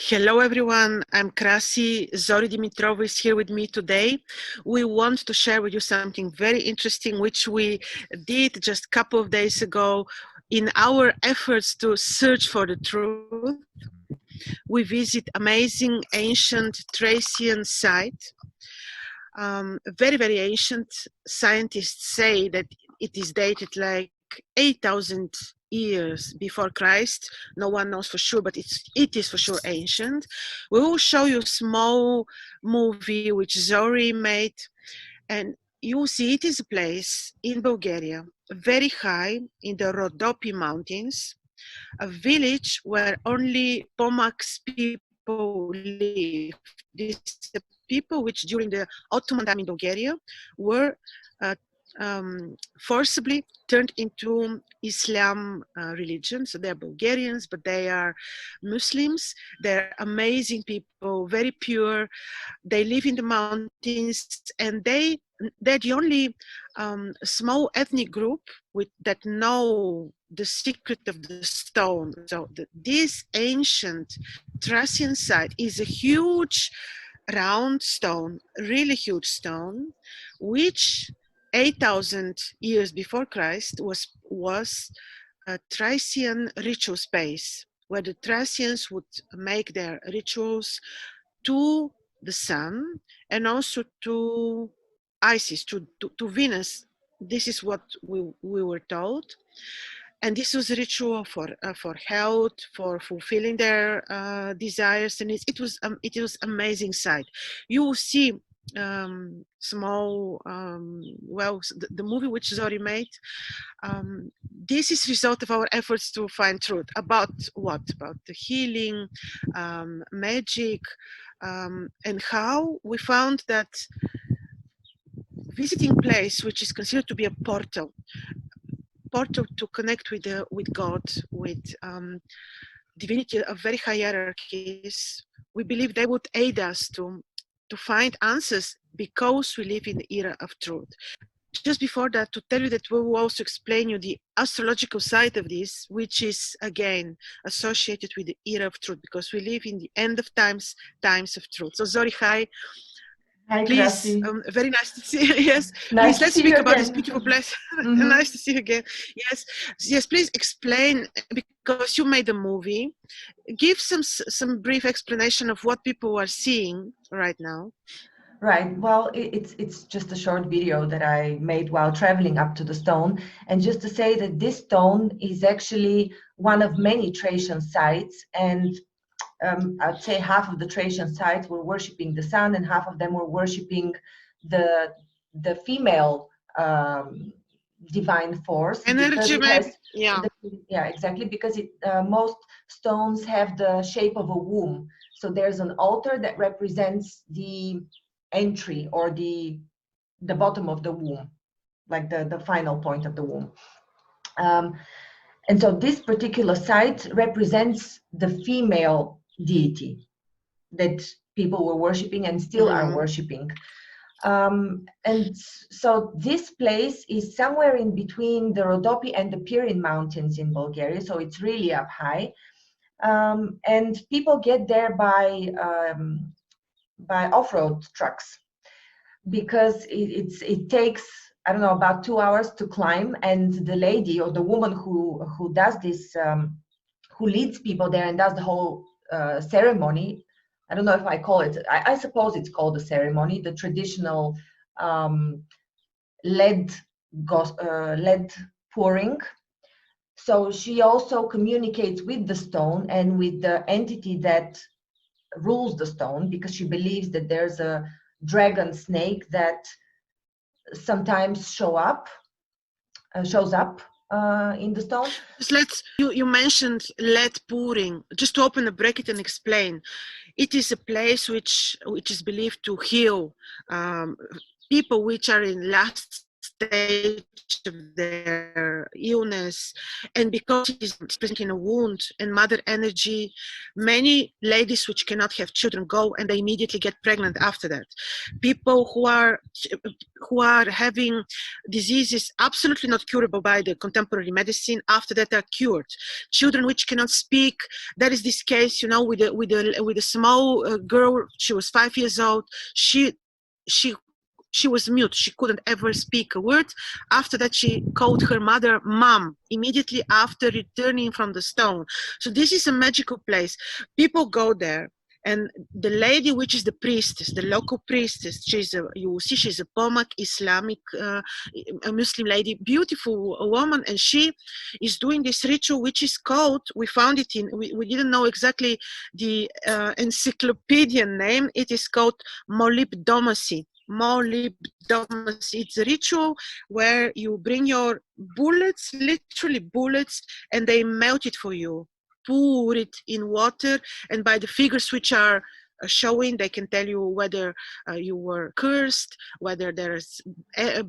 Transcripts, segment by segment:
Hello everyone, I'm Krasi. Zori Dimitrova is here with me today. We want to share with you something very interesting which we did just a couple of days ago in our efforts to search for the truth. We visit amazing ancient Thracian site. Very, very ancient. Scientists say that it is dated like 8,000 years before Christ. No one knows for sure, but it is for sure ancient. We will show you a small movie which Zori made, and you will see it is a place in Bulgaria, very high in the Rhodope Mountains, a village where only Pomaks people live. These are people which during the Ottoman time in Bulgaria were uh, forcibly turned into Islam religion. So they're Bulgarians, but they are Muslims. They're amazing people, very pure. They live in the mountains, and they're the only small ethnic group that know the secret of the stone. So this ancient Thracian site is a huge round stone, really huge stone, which 8,000 years before Christ was a Thracian ritual space where the Thracians would make their rituals to the sun and also to Isis, to Venus. This is what we were told. And this was a ritual for health, for fulfilling their desires, and it was amazing sight. You will see small the movie which Zori made. This is result of our efforts to find truth about the healing, magic, and how we found that visiting place which is considered to be a portal to connect with God, with divinity of very high hierarchies. We believe they would aid us to find answers because we live in the era of truth. Just before that, to tell you that we will also explain you the astrological side of this, which is again associated with the era of truth, because we live in the end of times of truth. So Zori, hi. Hi, Please, very nice to see you. Yes, nice please let's speak about this beautiful place. Nice to see you again. Yes. Please explain, because you made a movie. Give some brief explanation of what people are seeing right now. Right. Well, it's just a short video that I made while traveling up to the stone, and just to say that this stone is actually one of many Thracian sites, and I'd say half of the Thracian sites were worshiping the sun, and half of them were worshiping the female divine force. Energy, maybe. Yeah, exactly, because most stones have the shape of a womb. So there's an altar that represents the entry or the bottom of the womb, like the final point of the womb. And so this particular site represents the female deity that people were worshiping and still are worshiping. And so this place is somewhere in between the Rhodope and the Pirin Mountains in Bulgaria, so it's really up high. And people get there by off-road trucks, because it takes, I don't know, about 2 hours to climb, and the lady or the woman who does this, who leads people there and does the whole ceremony, I don't know if I call it, I suppose it's called a ceremony, the traditional lead pouring. So she also communicates with the stone and with the entity that rules the stone, because she believes that there's a dragon snake that sometimes shows up in the stone. You mentioned lead pouring. Just to open a bracket and explain, it is a place which is believed to heal people which are in last stage of their illness, and because she's presenting a wound and mother energy, many ladies which cannot have children go and they immediately get pregnant after that. People who are having diseases absolutely not curable by the contemporary medicine, after that are cured. Children which cannot speak, there is this case, you know, with a small girl. She was 5 years old. She was mute. She couldn't ever speak a word. After that, she called her mother mom immediately after returning from the stone. So this is a magical place. People go there. And the lady, which is the priestess, the local priestess, you will see she's a Pomak Islamic, a Muslim lady, beautiful woman, and she is doing this ritual, which is called, we found it in, we didn't know exactly the encyclopedian name, it is called molybdomacy. Molybdomacy. It's a ritual where you bring your bullets, literally bullets, and they melt it for you. Pour it in water, and by the figures which are showing, they can tell you whether you were cursed, whether there's a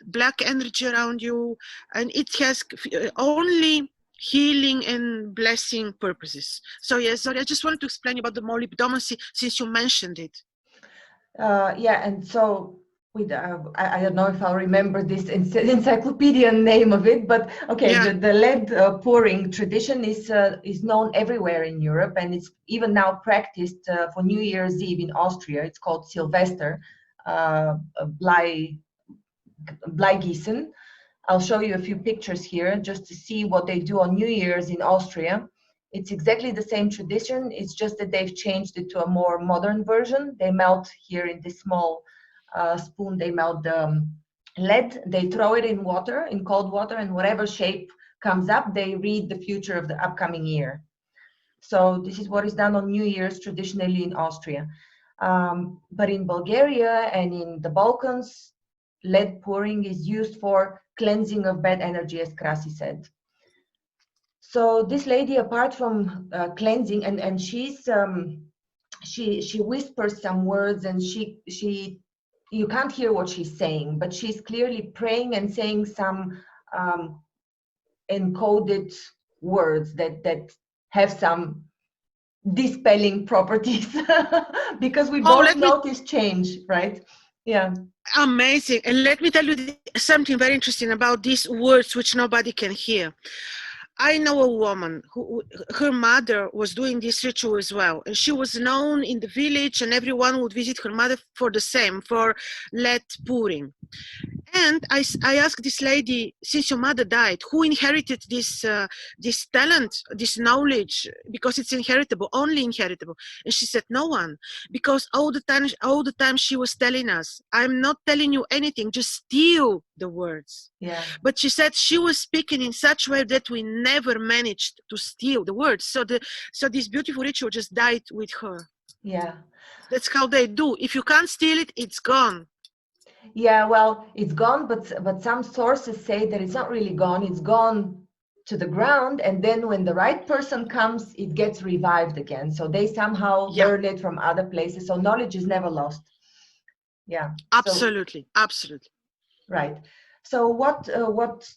black energy around you, and it has only healing and blessing purposes. So yes, sorry, I just wanted to explain about the molybdomacy since you mentioned it. Yeah, and so with I don't know if I'll remember this encyclopedian name of it, but okay, Yeah. the lead pouring tradition is known everywhere in Europe, and it's even now practiced for New Year's Eve in Austria. It's called Silvester, Bleigießen. I'll show you a few pictures here just to see what they do on New Year's in Austria. It's exactly the same tradition. It's just that they've changed it to a more modern version. They melt here in this small spoon, they melt the lead, they throw it in water, in cold water, and whatever shape comes up, they read the future of the upcoming year. So this is what is done on New Year's traditionally in Austria. But in Bulgaria and in the Balkans, lead pouring is used for cleansing of bad energy, as Krasi said. So this lady, apart from cleansing, and she's she whispers some words, and she you can't hear what she's saying, but she's clearly praying and saying some encoded words that have some dispelling properties because we both notice change, right? Yeah. Amazing. And let me tell you something very interesting about these words which nobody can hear. I know a woman who, her mother was doing this ritual as well, and she was known in the village, and everyone would visit her mother for the same, for lead pouring. And I asked this lady, since your mother died, who inherited this this talent, this knowledge, because it's inheritable, only inheritable. And she said, no one, because all the time she was telling us, I'm not telling you anything, just steal the words. Yeah. But she said she was speaking in such a way that we never managed to steal the words. So this beautiful ritual just died with her. Yeah. That's how they do. If you can't steal it, it's gone. Yeah, well, it's gone, but some sources say that it's not really gone. It's gone to the ground, and then when the right person comes, it gets revived again. So they somehow learn it from other places. So knowledge is never lost. Yeah. Absolutely, absolutely. Right. So what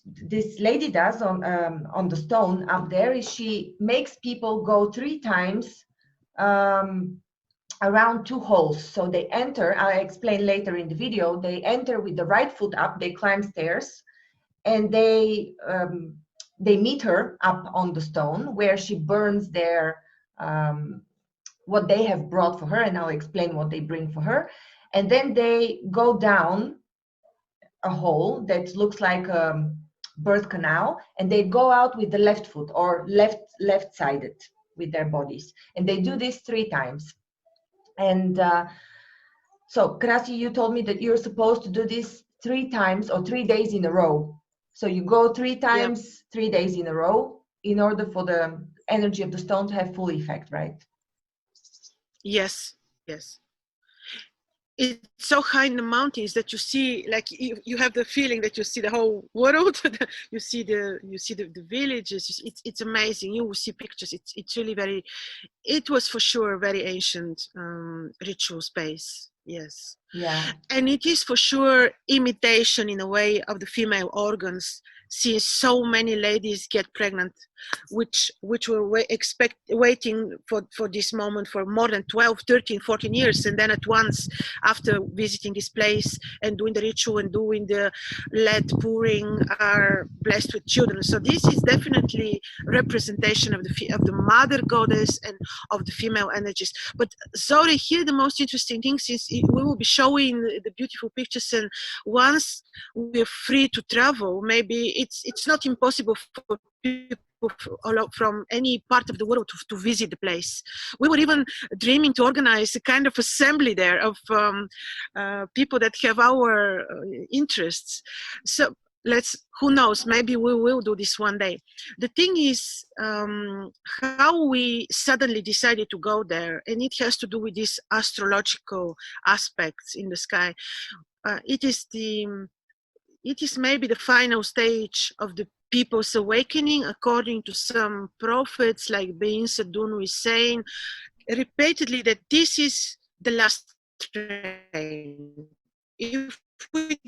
this lady does on the stone up there is she makes people go 3 times around 2 holes. So they enter, I'll explain later in the video, they enter with the right foot up, they climb stairs, and they meet her up on the stone where she burns their what they have brought for her, and I'll explain what they bring for her. And then they go down a hole that looks like a birth canal, and they go out with the left foot, or left-sided with their bodies, and they do this 3 times. And so Krasi, you told me that you're supposed to do this 3 times or 3 days in a row. So you go 3 times, 3 days in a row, in order for the energy of the stone to have full effect, right? Yes, yes. It's so high in the mountains that you see, like you have the feeling that you see the whole world. you see the villages. It's amazing. You will see pictures. It's really very. It was for sure a very ancient ritual space. Yes. Yeah. And it is for sure imitation in a way of the female organs, since so many ladies get pregnant, which were waiting for this moment for more than 12, 13, 14 years, and then at once, after visiting this place and doing the ritual and doing the lead pouring, are blessed with children. So this is definitely representation of the mother goddess and of the female energies. But Zori, here the most interesting thing, since we will be showing the beautiful pictures, and once we're free to travel, maybe it's not impossible for people from any part of the world to visit the place. We were even dreaming to organize a kind of assembly there of people that have our interests. So who knows, maybe we will do this one day. The thing is, how we suddenly decided to go there, and it has to do with these astrological aspects in the sky. It is maybe the final stage of the people's awakening, according to some prophets, like Bein Sadunu is saying repeatedly that this is the last train. If we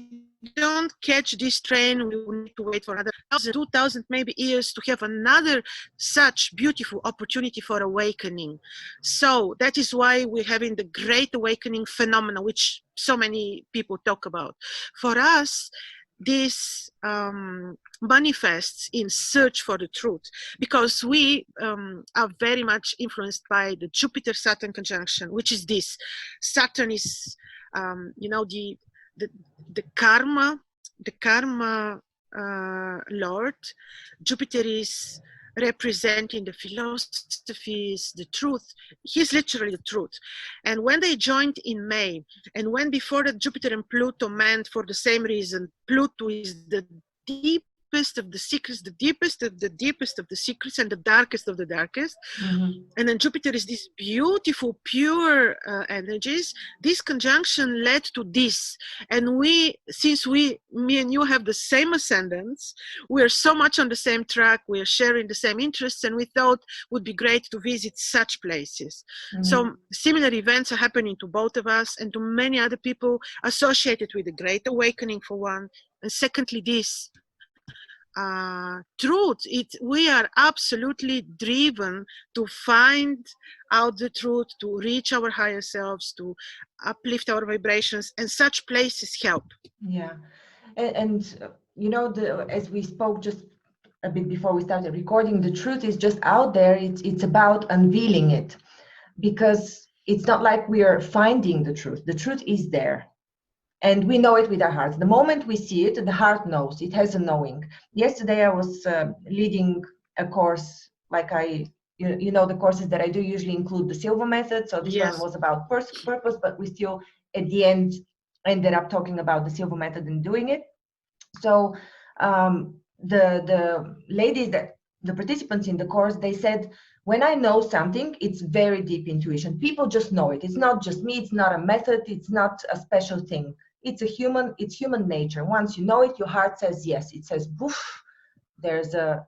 don't catch this train, we will need to wait for another 1,000, 2,000 maybe years to have another such beautiful opportunity for awakening. So that is why we're having the Great Awakening phenomenon, which so many people talk about. For us, this manifests in search for the truth, because we are very much influenced by the Jupiter-Saturn conjunction, which is this. Saturn is, the karma lord. Jupiter is representing the philosophies, the truth. He's literally the truth. And when they joined in May, and when before that Jupiter and Pluto meant for the same reason, Pluto is the deepest of the secrets, the deepest of the deepest of the secrets, and the darkest of the darkest. Mm-hmm. And then Jupiter is these beautiful, pure energies. This conjunction led to this. And since me and you have the same ascendants, we are so much on the same track, we are sharing the same interests, and we thought it would be great to visit such places. Mm-hmm. So similar events are happening to both of us and to many other people associated with the Great Awakening, for one. And secondly, this truth. We are absolutely driven to find out the truth, to reach our higher selves, to uplift our vibrations, and such places help. Yeah, and as we spoke just a bit before we started recording, the truth is just out there. It's about unveiling it, because it's not like we are finding the truth. The truth is there. And we know it with our hearts. The moment we see it, the heart knows. It has a knowing. Yesterday, I was leading a course, like the courses that I do usually include the Silva method. So this Yes. one was about purpose, but we still, at the end, ended up talking about the Silva method and doing it. So the ladies, the participants in the course, they said, when I know something, it's very deep intuition. People just know it. It's not just me. It's not a method. It's not a special thing. It's human nature. Once you know it, your heart says yes. It says, boof, there's an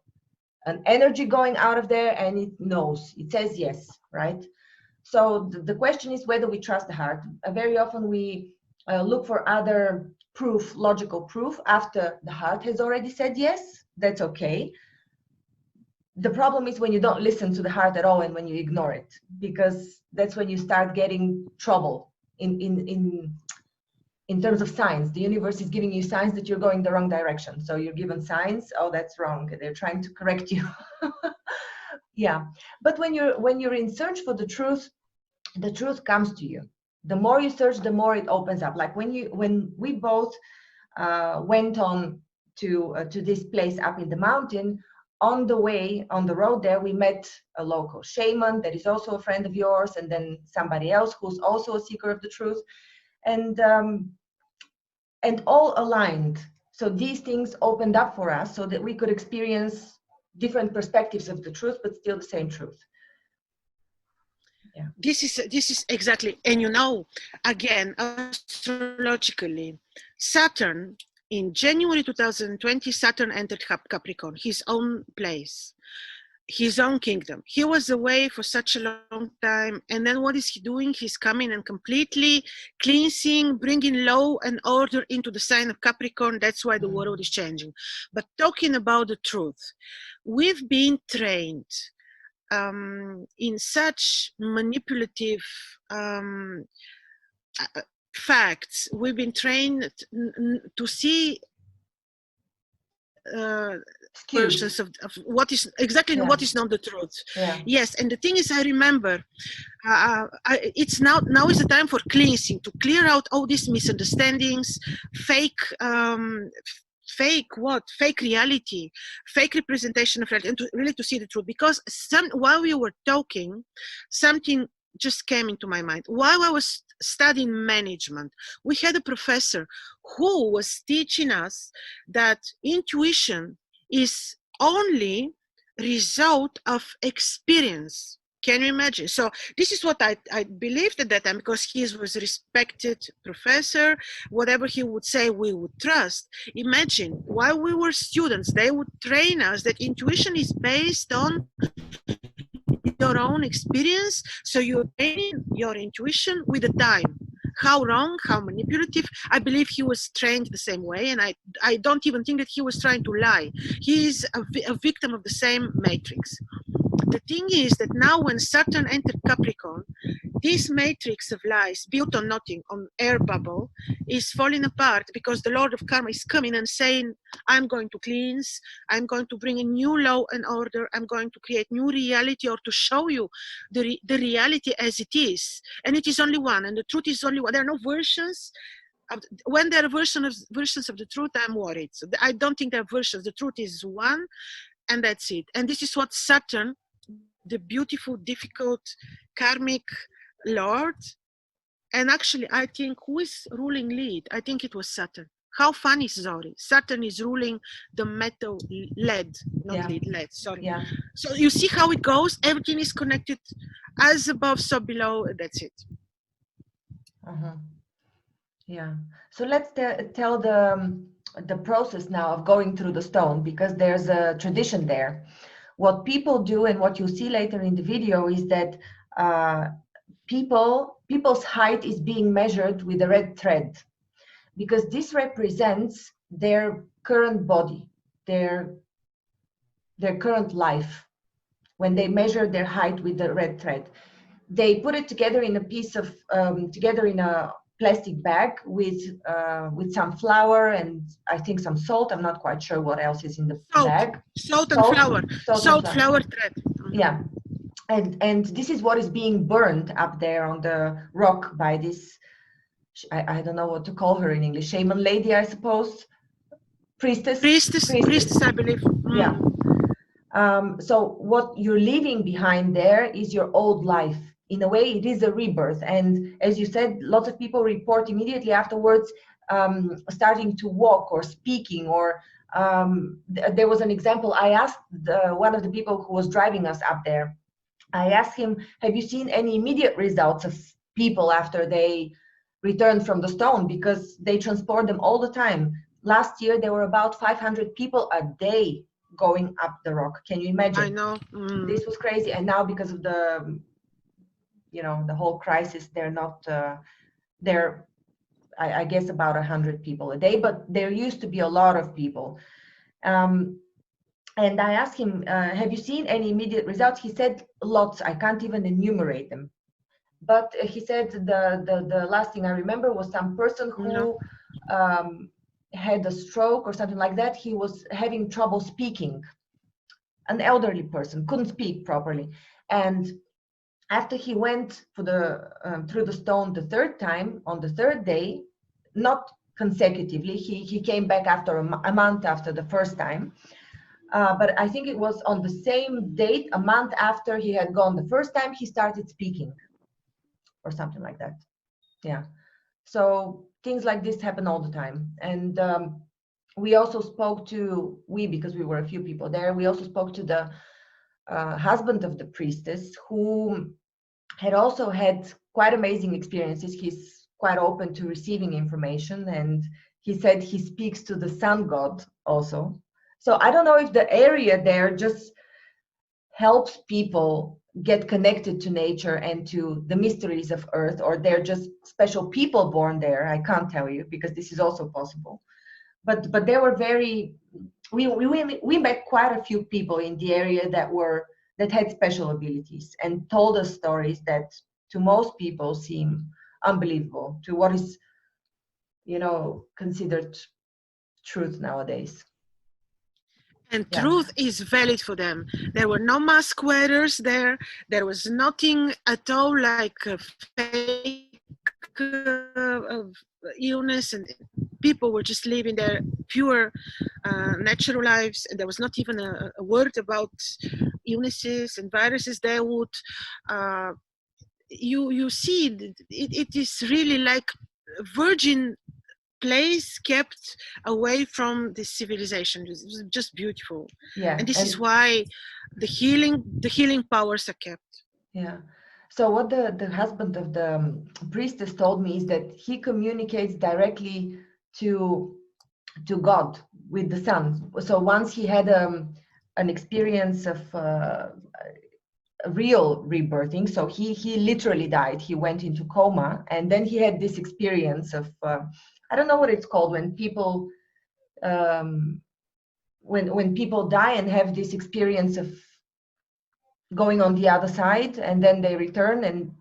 energy going out of there, and it knows. It says yes, right? So the question is whether we trust the heart. Very often we look for other proof, logical proof, after the heart has already said yes. That's okay. The problem is when you don't listen to the heart at all and when you ignore it, because that's when you start getting trouble in terms of signs. The universe is giving you signs that you're going the wrong direction. So you're given signs, oh, that's wrong. They're trying to correct you. Yeah. But when you're in search for the truth comes to you. The more you search, the more it opens up. Like when we both went on to this place up in the mountain, on the way, on the road there, we met a local shaman that is also a friend of yours, and then somebody else who's also a seeker of the truth, and all aligned. So these things opened up for us so that we could experience different perspectives of the truth, but still the same truth. Yeah. This is exactly, and again, astrologically, Saturn, in January 2020, Saturn entered Capricorn, his own place. his own kingdom. He was away for such a long time, and then what is he doing? He's coming and completely cleansing, bringing law and order into the sign of Capricorn. That's why the world is changing. But talking about the truth, we've been trained in such manipulative facts. We've been trained to see versions of what is exactly what is not the truth. Yes, and the thing is, I remember it's now is the time for cleansing, to clear out all these misunderstandings, fake reality, fake representation of reality, and to really to see the truth. Because while we were talking, something just came into my mind. While I was studying management, we had a professor who was teaching us that intuition is only result of experience. Can you imagine? So this is what I believed at that time, because he was a respected professor. Whatever he would say, we would trust. Imagine, while we were students, they would train us that intuition is based on your own experience. So you're training your intuition with the time. How wrong, how manipulative. I believe he was trained the same way, and I don't even think that he was trying to lie. He is a victim of the same matrix. The thing is that now when Saturn entered Capricorn, this matrix of lies built on nothing, on air bubble, is falling apart, because the Lord of Karma is coming and saying, I'm going to cleanse, I'm going to bring a new law and order, I'm going to create new reality, or to show you the reality as it is. And it is only one, and the truth is only one. There are no versions. When there are versions of the truth, I'm worried. So I don't think there are versions. The truth is one, and that's it. And this is what Saturn, the beautiful, difficult, karmic Lord, and actually I think who is ruling lead? I think it was Saturn. How fun is Zori? Saturn is ruling the metal lead, not lead, sorry. Yeah. So you see how it goes? Everything is connected, as above, so below, that's it. Yeah. So let's tell the process now of going through the stone, because there's a tradition there. What people do, and what you'll see later in the video, is that people's height is being measured with a red thread, because this represents their current body, their current life. When they measure their height with the red thread, they put it together in a piece of together in a plastic bag with some flour and I think some salt. I'm not quite sure what else is in the bag. Salt and flour. Salt, flour, thread. Yeah. And this is what is being burned up there on the rock by this, I don't know what to call her in English, shaman lady, I suppose. Priestess, I believe. Yeah. So what you're leaving behind there is your old life. In a way, it is a rebirth. And as you said, lots of people report immediately afterwards starting to walk or speaking, or there was an example. I asked one of the people who was driving us up there, I asked him, have you seen any immediate results of people after they returned from the stone? Because they transport them all the time. Last year, there were about 500 people a day going up the rock. Can you imagine? I know. This was crazy. And now because of the, the whole crisis, they're not, they're, I guess, about 100 people a day, but there used to be a lot of people. And I asked him, have you seen any immediate results? He said lots. I can't even enumerate them. But he said the last thing I remember was some person who had a stroke or something like that. He was having trouble speaking. An elderly person, couldn't speak properly. And after he went for through the stone the third time, on the third day, not consecutively, he came back after a month after the first time. But I think it was on the same date, a month after he had gone the first time, he started speaking or something like that. Yeah. So things like this happen all the time. And we also spoke to, because we were a few people there, we also spoke to the husband of the priestess, who had also had quite amazing experiences. He's quite open to receiving information. And he said he speaks to the sun god also. So I don't know if the area there just helps people get connected to nature and to the mysteries of Earth, or they're just special people born there. I can't tell you, because this is also possible. But they were very, we met quite a few people in the area that had special abilities and told us stories that to most people seem unbelievable, to what is, you know, considered truth nowadays. And Yeah. truth is valid for them. There were no mask wearers there. There was nothing at all like a fake illness, and people were just living their pure natural lives, and there was not even a word about illnesses and viruses. They would you see it is really like a virgin place kept away from the civilization. It was just beautiful. Yeah. And this is why the healing powers are kept. Yeah. So what the husband of the priestess told me is that he communicates directly to God with the sun. So once he had an experience of real rebirthing, so he literally died. He went into coma, and then he had this experience of I don't know what it's called when people when people die and have this experience of going on the other side, and then they return and,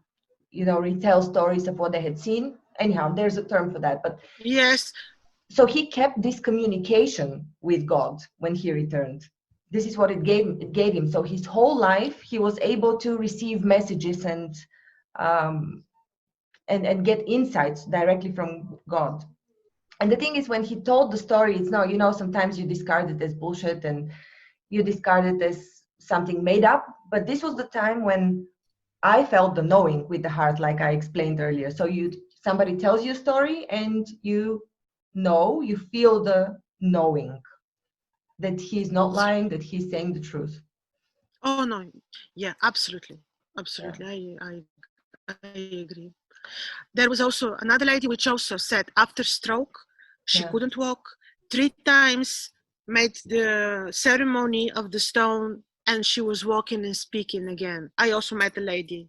you know, retell stories of what they had seen. Anyhow, there's a term for that. But yes, so he kept this communication with God when he returned. This is what it gave him. So his whole life he was able to receive messages and get insights directly from God. And the thing is, when he told the story, it's now, you know, sometimes you discard it as bullshit and you discard it as something made up. But this was the time when I felt the knowing with the heart, like I explained earlier. So somebody tells you a story and you know, you feel the knowing that he's not lying, that he's saying the truth. oh no, yeah, absolutely, I agree. There was also another lady which also said after stroke she couldn't walk. 3 times made the ceremony of the stone and she was walking and speaking again. I also met a lady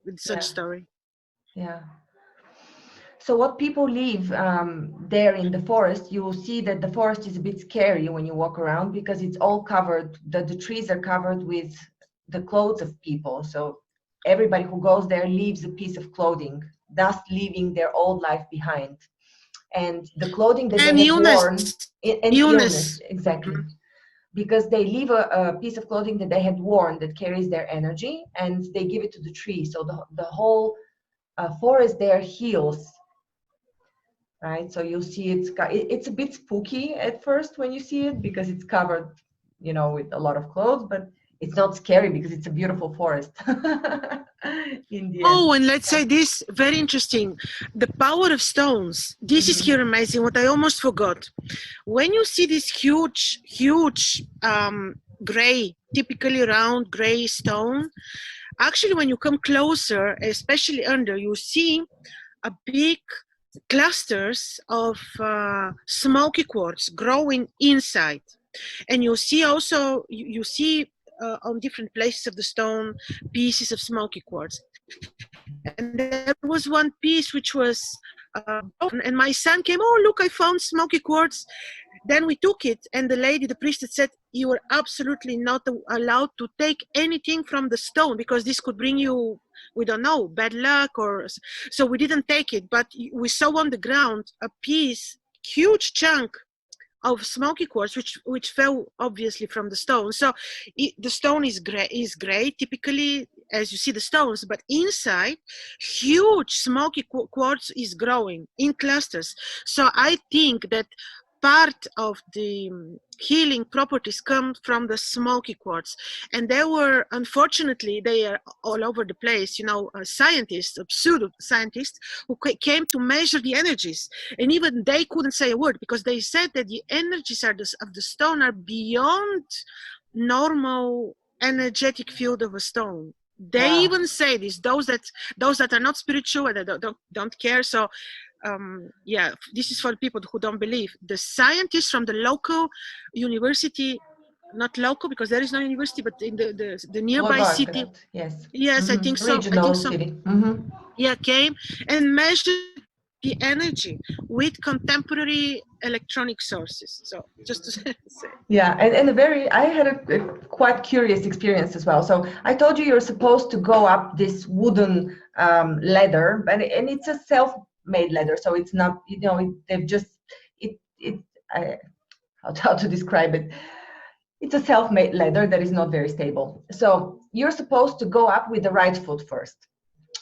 with such story. Yeah. So what people live there in the forest, you will see that the forest is a bit scary when you walk around, because it's all covered, the trees are covered with the clothes of people. So everybody who goes there leaves a piece of clothing, thus leaving their old life behind. And the clothing that they have worn, and illness, exactly. Because they leave a piece of clothing that they had worn that carries their energy, and they give it to the tree. So the whole forest there heals. Right, so you'll see it's a bit spooky at first when you see it, because it's covered, you know, with a lot of clothes, but it's not scary because it's a beautiful forest. In the end. And let's say this, very interesting, the power of stones. This is here amazing, what I almost forgot. When you see this huge gray, typically round gray stone, actually when you come closer, especially under, you see a big clusters of smoky quartz growing inside, and you see also you see on different places of the stone pieces of smoky quartz. And there was one piece which was and my son came, oh look, I found smoky quartz. Then we took it, and the lady, the priestess, said you are absolutely not allowed to take anything from the stone, because this could bring you, we don't know, bad luck. Or so we didn't take it, but we saw on the ground a piece, huge chunk of smoky quartz, which fell obviously from the stone. So the stone is gray typically as you see the stones, but inside huge smoky quartz is growing in clusters. So I think that part of the healing properties come from the smoky quartz, and there were, unfortunately, they are all over the place, you know, scientists, pseudo scientists who came to measure the energies, and even they couldn't say a word, because they said that the energies of the stone are beyond normal energetic field of a stone. They even say this, those that are not spiritual and that don't care. So this is for people who don't believe. The scientists from the local university not local because there is no university, but in the nearby city. Yes. Yes, I think so. Regional I think so. city. Yeah, came and measured the energy with contemporary electronic sources. So just to say. Yeah, and I had a quite curious experience as well. So I told you you're supposed to go up this wooden ladder, and it's a self-made ladder. So it's not, they've just how to describe it. It's a self-made ladder that is not very stable. So you're supposed to go up with the right foot first.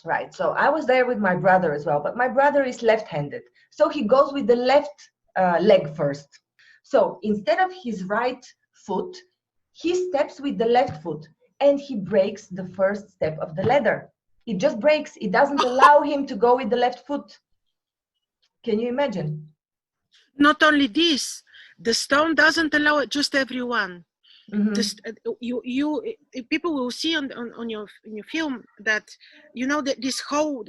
Right, so I was there with my brother as well, but my brother is left-handed. So he goes with the left leg first. So instead of his right foot, he steps with the left foot and he breaks the first step of the ladder. It just breaks. It doesn't allow him to go with the left foot. Can you imagine? Not only this, the stone doesn't allow it, just everyone. People will see on your film that that this whole,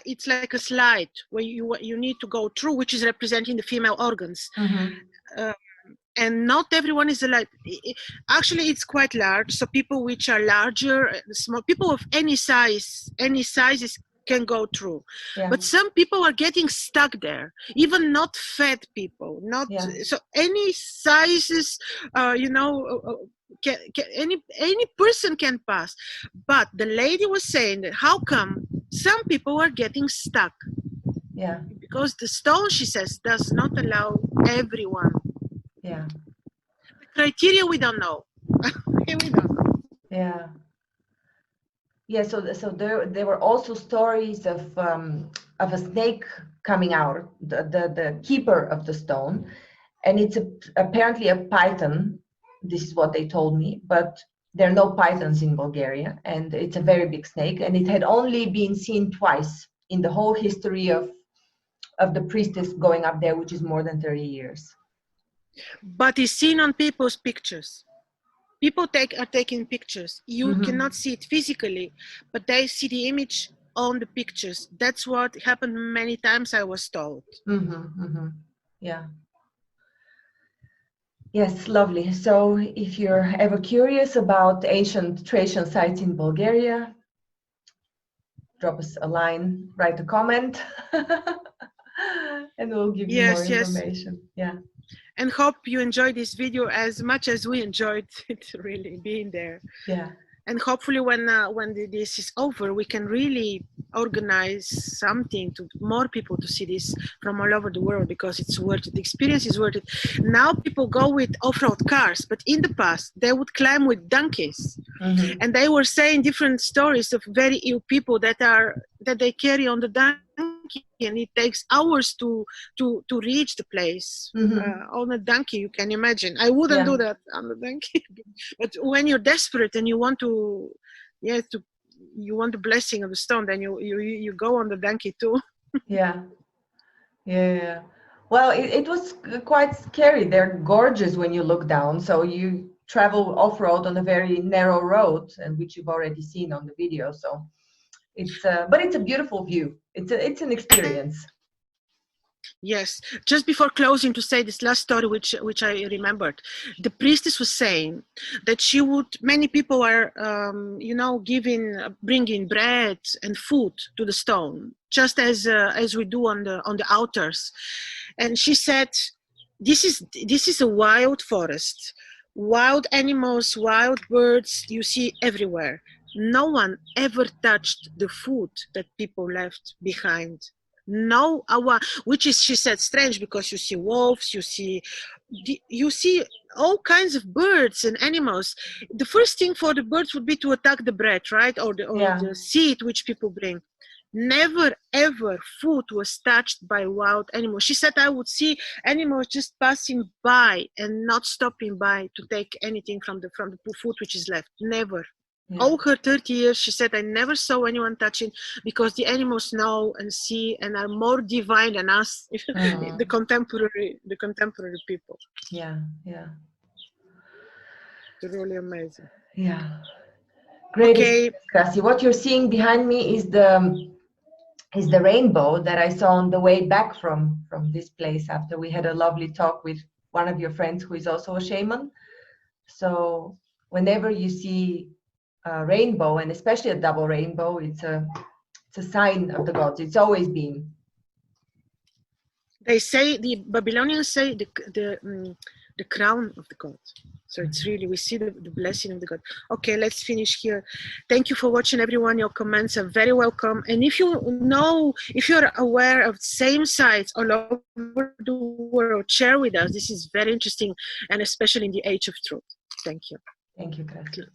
it's like a slide where you need to go through, which is representing the female organs, and not everyone is alive. Actually, it's quite large, so people which are larger, small people of any sizes can go through, but some people are getting stuck there, even not fat people, so any sizes, any person can pass. But the lady was saying that how come some people are getting stuck? Because the stone, she says, does not allow everyone. The criteria we don't know. We don't know. So there were also stories of a snake coming out, the keeper of the stone, and it's apparently a python. This is what they told me, but there are no pythons in Bulgaria, and it's a very big snake, and it had only been seen twice in the whole history of the priestess going up there, which is more than 30 years. But it's seen on people's pictures. People are taking pictures. You cannot see it physically, but they see the image on the pictures. That's what happened many times, I was told. Yeah. Yes, lovely. So if you're ever curious about ancient Thracian sites in Bulgaria, drop us a line, write a comment, and we'll give you more information. Yeah. And hope you enjoyed this video as much as we enjoyed it, really being there. Yeah. And hopefully when this is over, we can really organize something to more people to see this from all over the world, because it's worth it. The experience is worth it. Now people go with off-road cars, but in the past they would climb with donkeys. And they were saying different stories of very ill people that they carry on the donkey, and it takes hours to reach the place on a donkey. You can imagine. I wouldn't do that on a donkey, but when you're desperate and you want you want the blessing of the stone, then you go on the donkey too. Yeah. Well, it was quite scary. They're gorgeous when you look down. So you travel off-road on a very narrow road, and which you've already seen on the video. So but it's a beautiful view. It's an experience. Yes. Just before closing, to say this last story, which I remembered, the priestess was saying that many people are, bringing bread and food to the stone, just as we do on the altars. And she said, this is a wild forest, wild animals, wild birds you see everywhere. No one ever touched the food that people left behind. No, which is, she said, strange, because you see wolves, you see all kinds of birds and animals. The first thing for the birds would be to attack the bread, right, or the seed which people bring. Never ever food was touched by wild animals. She said, I would see animals just passing by and not stopping by to take anything from the food which is left. Never. All her 30 years, she said, I never saw anyone touching, because the animals know and see and are more divine than us, the contemporary people. Yeah. It's really amazing. Yeah. Great. Okay, Krasi. What you're seeing behind me is the rainbow that I saw on the way back from this place after we had a lovely talk with one of your friends who is also a shaman. So whenever you see a rainbow, and especially a double rainbow, it's a sign of the gods. It's always been. They say, the Babylonians say, the crown of the god. So it's really, we see the blessing of the god. Okay, let's finish here. Thank you for watching, everyone. Your comments are very welcome. And if you know, if you're aware of same sites all over the world, share with us. This is very interesting, and especially in the age of truth. Thank you. Thank you, Krasi.